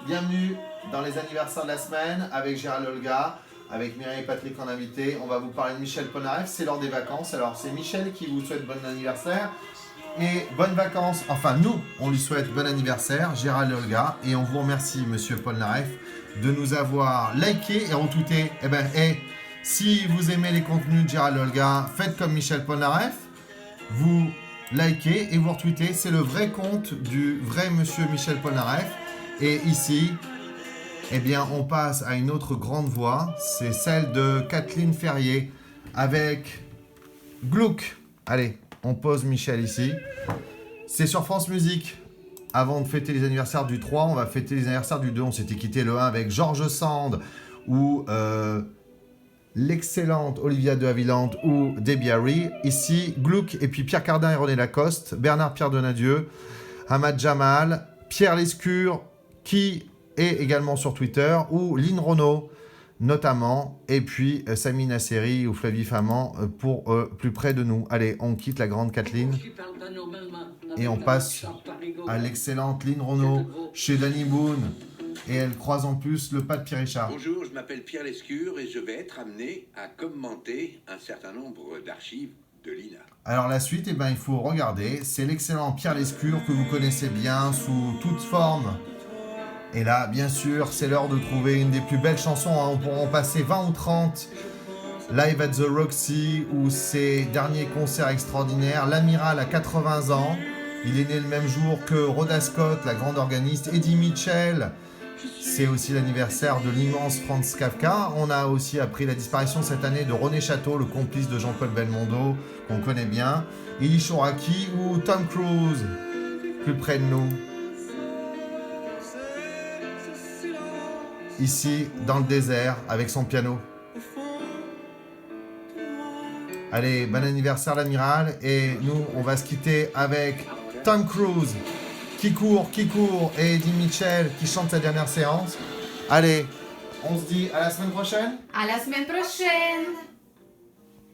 bienvenue dans les anniversaires de la semaine avec Gérald Olga, avec Mireille et Patrick en invité. On va vous parler de Michel Polnareff, c'est lors des vacances. Alors c'est Michel qui vous souhaite bon anniversaire et bonnes vacances. Enfin nous, on lui souhaite bon anniversaire, Gérald Olga, et on vous remercie Monsieur Polnareff de nous avoir liké et retweeté. Si vous aimez les contenus de Gérald Olga, faites comme Michel Polnareff, vous likez et vous retweetez. C'est le vrai compte du vrai Monsieur Michel Polnareff. Et ici, on passe à une autre grande voix, c'est celle de Kathleen Ferrier avec Gluck. Allez, on pose Michel ici. C'est sur France Musique. Avant de fêter les anniversaires du 3, on va fêter les anniversaires du 2. On s'était quitté le 1 avec Georges Sand ou l'excellente Olivia de Havilland ou Debbie Harry. Ici, Gluck et puis Pierre Cardin et René Lacoste, Bernard-Pierre Donadieu, Ahmad Jamal, Pierre Lescure, qui est également sur Twitter, ou Lynn Renaud, notamment, et puis Sami Nasseri ou Flavie Faman pour plus près de nous. Allez, on quitte la grande Kathleen et on passe à l'excellente Lynn Renaud chez Danny Boone. Et elle croise en plus le pas de Pierre Richard. Bonjour, je m'appelle Pierre Lescure et je vais être amené à commenter un certain nombre d'archives de l'INA. Alors la suite, il faut regarder. C'est l'excellent Pierre Lescure que vous connaissez bien sous toute forme. Et là, bien sûr, c'est l'heure de trouver une des plus belles chansons. On pourra en passer 20 ou 30. Live at the Roxy ou ses derniers concerts extraordinaires. L'Amiral a 80 ans. Il est né le même jour que Rhoda Scott, la grande organiste. Eddie Mitchell. C'est aussi l'anniversaire de l'immense Franz Kafka. On a aussi appris la disparition cette année de René Château, le complice de Jean-Paul Belmondo, qu'on connaît bien. Elie Chouraki ou Tom Cruise, plus près de nous. Ici, dans le désert, avec son piano. Allez, bon anniversaire l'amiral. Et nous, on va se quitter avec Tom Cruise, qui court, et Eddie Mitchell, qui chante sa dernière séance. Allez, on se dit à la semaine prochaine. À la semaine prochaine.